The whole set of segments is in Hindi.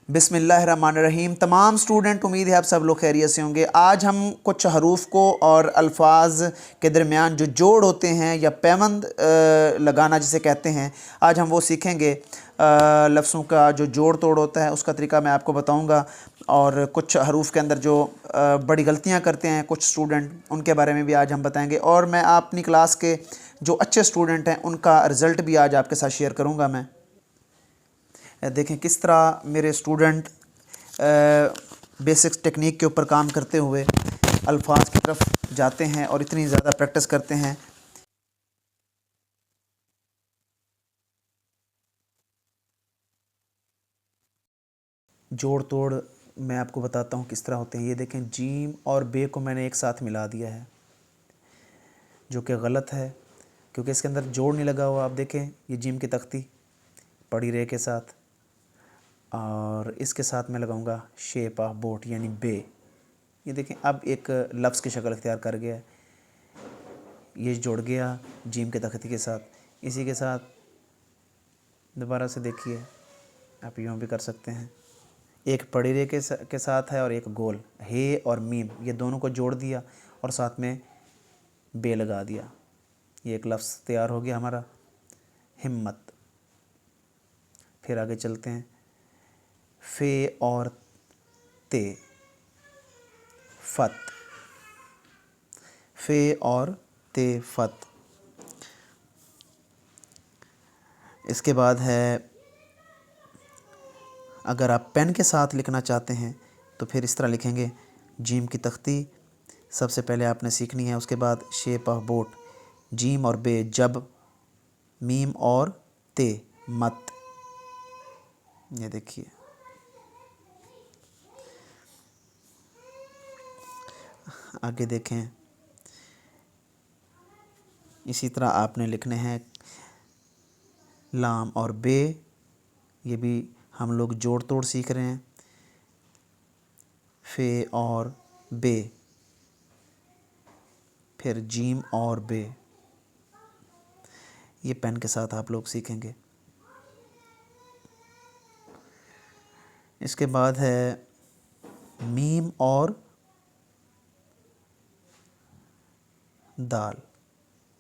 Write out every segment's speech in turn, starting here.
बिस्मिल्लाहिर्रहमानिर्रहीम। तमाम स्टूडेंट, उम्मीद है आप सब लोग खैरियत से होंगे। आज हम कुछ हरूफ को और अल्फाज के दरमियान जो जोड़ होते हैं या पैबंद लगाना जिसे कहते हैं, आज हम वो सीखेंगे। लफ्ज़ों का जो जोड़ तोड़ होता है उसका तरीका मैं आपको बताऊंगा, और कुछ हरूफ के अंदर जो बड़ी गलतियां करते हैं कुछ स्टूडेंट, उनके बारे में भी आज हम बताएंगे। और मैं अपनी क्लास के जो अच्छे स्टूडेंट हैं उनका रिज़ल्ट भी आज आपके साथ शेयर करूँगा। मैं देखें किस तरह मेरे स्टूडेंट बेसिक्स टेक्निक के ऊपर काम करते हुए अल्फाज की तरफ जाते हैं और इतनी ज़्यादा प्रैक्टिस करते हैं। जोड़ तोड़ मैं आपको बताता हूँ किस तरह होते हैं। ये देखें, जीम और बे को मैंने एक साथ मिला दिया है, जो कि गलत है क्योंकि इसके अंदर जोड़ नहीं लगा हुआ। आप देखें, ये जीम की तख्ती पड़ी रे के साथ, और इसके साथ मैं लगाऊंगा शेप ऑफ बोट यानी बे। ये देखें, अब एक लफ्ज़ की शक्ल इख्तियार कर गया है। ये जुड़ गया जीम के तख्ती के साथ। इसी के साथ दोबारा से देखिए, आप यूँ भी कर सकते हैं। एक पड़ी रे के साथ है और एक गोल, हे और मीम, ये दोनों को जोड़ दिया और साथ में बे लगा दिया। ये एक लफ्ज़ तैयार हो गया हमारा, हिम्मत। फिर आगे चलते हैं, फे और ते, फत। फे और ते, फत। इसके बाद है, अगर आप पेन के साथ लिखना चाहते हैं तो फिर इस तरह लिखेंगे। जीम की तख्ती सबसे पहले आपने सीखनी है, उसके बाद शेप ऑफ बोट, जीम और बे जब, मीम और ते मत। ये देखिए, आगे देखें। इसी तरह आपने लिखने हैं लाम और बे, ये भी हम लोग जोड़ तोड़ सीख रहे हैं। फे और बे, फिर जीम और बे, ये पेन के साथ आप लोग सीखेंगे। इसके बाद है मीम और दाल।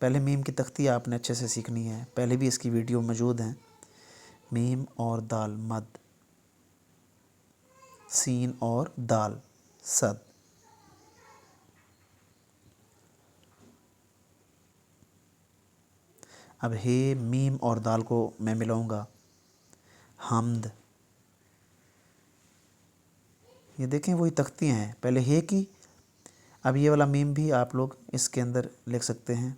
पहले मीम की तख्ती आपने अच्छे से सीखनी है, पहले भी इसकी वीडियो मौजूद हैं। मीम और दाल मद, सीन और दाल सद। अब हे, मीम और दाल को मैं मिलाऊंगा, हमद। ये देखें, वही तख्तियाँ हैं, पहले हे की, अब ये वाला मीम भी आप लोग इसके अंदर लिख सकते हैं।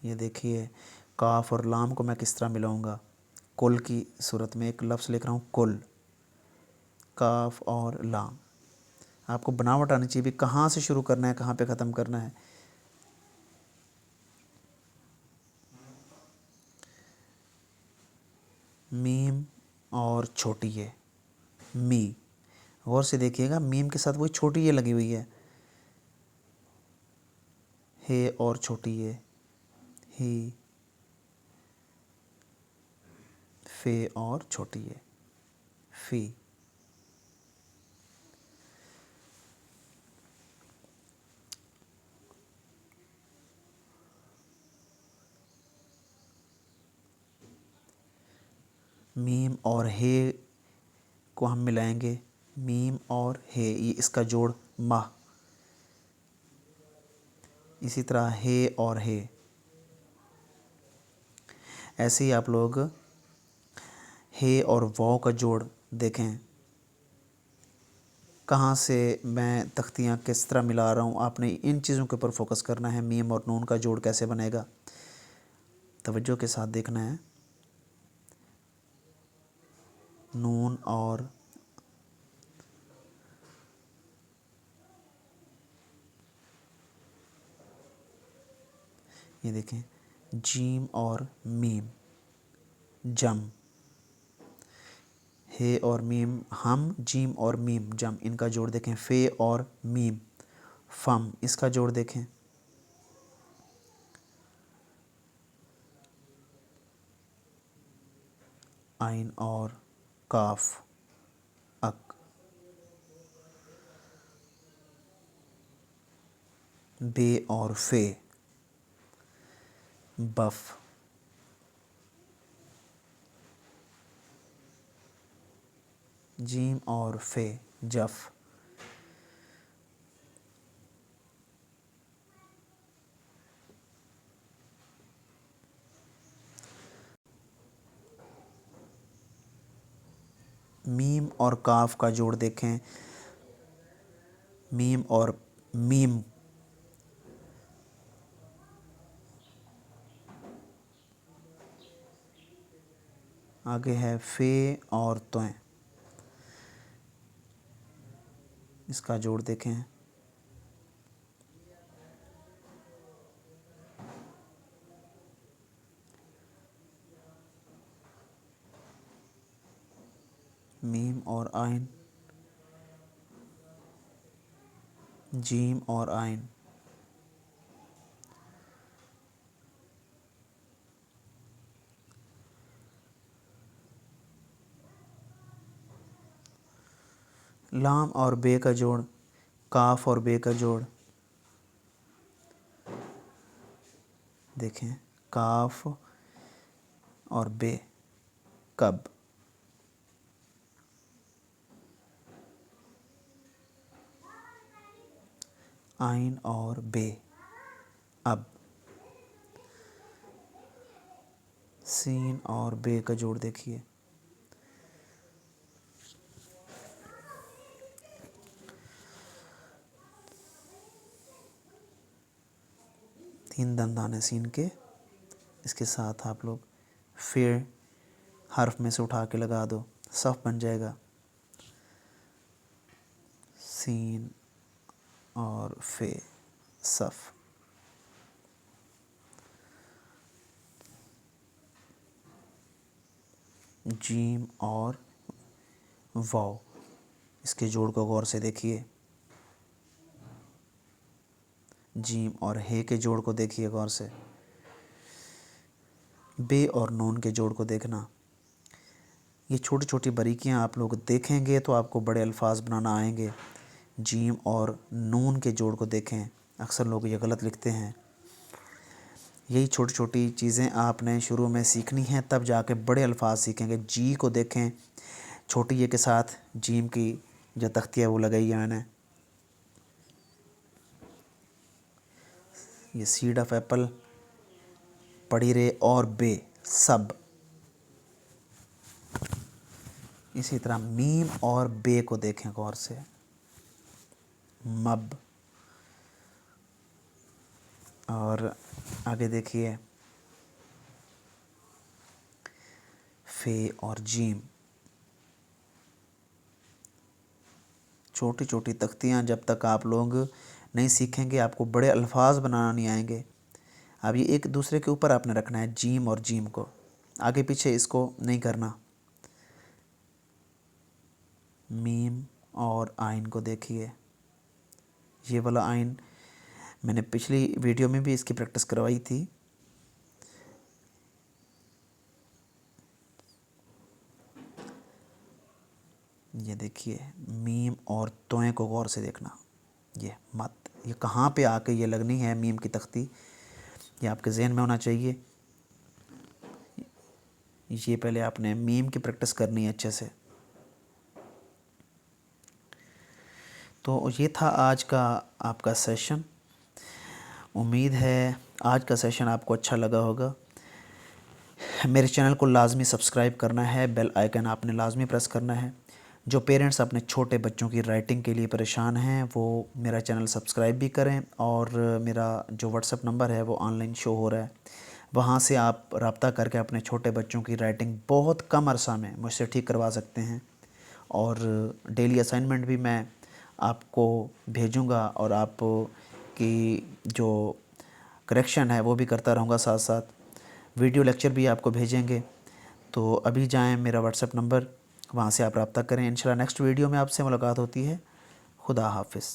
ये देखिए, काफ और लाम को मैं किस तरह मिलाऊंगा। कुल की सूरत में एक लफ्ज़ लिख रहा हूँ, कुल, काफ और लाम। आपको बनावट आनी चाहिए भी, कहाँ से शुरू करना है, कहाँ पे ख़त्म करना है। मीम और छोटी ये, मी। गौर से देखिएगा, मीम के साथ वही छोटी ये लगी हुई है। हे और छोटी ये, ही। फे और छोटी ये, फी। मीम और हे को हम मिलाएंगे, मीम और हे, ये इसका जोड़ माह। इसी तरह हे और हे। ऐसे ही आप लोग हे और वाव का जोड़ देखें, कहाँ से मैं तख्तियाँ किस तरह मिला रहा हूँ। आपने इन चीज़ों के ऊपर फोकस करना है। मीम और नून का जोड़ कैसे बनेगा, तवज्जो के साथ देखना है। नून और ये देखें, जीम और मीम, जम। हे और मीम हम, जीम और मीम जम, इनका जोड़ देखें। फे और मीम, फम, इसका जोड़ देखें। आइन और काफ अक, बे और फे बफ, जीम और फे जफ, मीम और काफ का जोड़ देखें, मीम और मीम, आगे है फे और तोय, इसका जोड़ देखें, मीम और आइन, जीम और आइन, लाम और बे का जोड़, काफ और बे का जोड़ देखें, काफ और बे कब, आइन और बे अब, सीन और बे का जोड़ देखिए, तीन दंदाने सीन के, इसके साथ आप लोग फिर हर्फ में से उठा के लगा दो, सफ बन जाएगा, सीन और फे सफ, जीम और वाव, इसके जोड़ को गौर से देखिए, जीम और हे के जोड़ को देखिए गौर से, बे और नून के जोड़ को देखना। ये छोटी छोटी बारीकियां आप लोग देखेंगे तो आपको बड़े अल्फाज बनाना आएंगे। जीम और नून के जोड़ को देखें, अक्सर लोग ये गलत लिखते हैं। यही छोटी छोटी चीज़ें आपने शुरू में सीखनी हैं, तब जाके बड़े अल्फाज सीखेंगे। जी को देखें, छोटी ये के साथ जीम की जो तख्ती है वो लगाई है मैंने। ये सीड ऑफ एप्पल, पड़ी रे और बे सब। इसी तरह मीम और बे को देखें गौर से, मब। और आगे देखिए फे और जीम। छोटी छोटी तख्तियाँ जब तक आप लोग नहीं सीखेंगे आपको बड़े अल्फाज बनाना नहीं आएंगे। अब ये एक दूसरे के ऊपर आपने रखना है, जीम और जीम को, आगे पीछे इसको नहीं करना। मीम और आइन को देखिए, ये वाला आइन मैंने पिछली वीडियो में भी इसकी प्रैक्टिस करवाई थी। ये देखिए मीम और तोय को गौर से देखना। ये मत, ये कहाँ पे आके ये लगनी है मीम की तख्ती, ये आपके जहन में होना चाहिए। ये पहले आपने मीम की प्रैक्टिस करनी है अच्छे से। तो ये था आज का आपका सेशन। उम्मीद है आज का सेशन आपको अच्छा लगा होगा। मेरे चैनल को लाजमी सब्सक्राइब करना है, बेल आइकन आपने लाजमी प्रेस करना है। जो पेरेंट्स अपने छोटे बच्चों की राइटिंग के लिए परेशान हैं वो मेरा चैनल सब्सक्राइब भी करें, और मेरा जो व्हाट्सएप नंबर है वो ऑनलाइन शो हो रहा है, वहाँ से आप रब्ता करके अपने छोटे बच्चों की राइटिंग बहुत कम अरसा में मुझसे ठीक करवा सकते हैं। और डेली असाइनमेंट भी मैं आपको भेजूँगा, और आप की जो करेक्शन है वो भी करता रहूँगा साथ साथ। वीडियो लेक्चर भी आपको भेजेंगे। तो अभी जाएं मेरा व्हाट्सएप नंबर, वहाँ से आप रब्ता करें। इंशाल्लाह नेक्स्ट वीडियो में आपसे मुलाकात होती है। खुदा हाफिज़।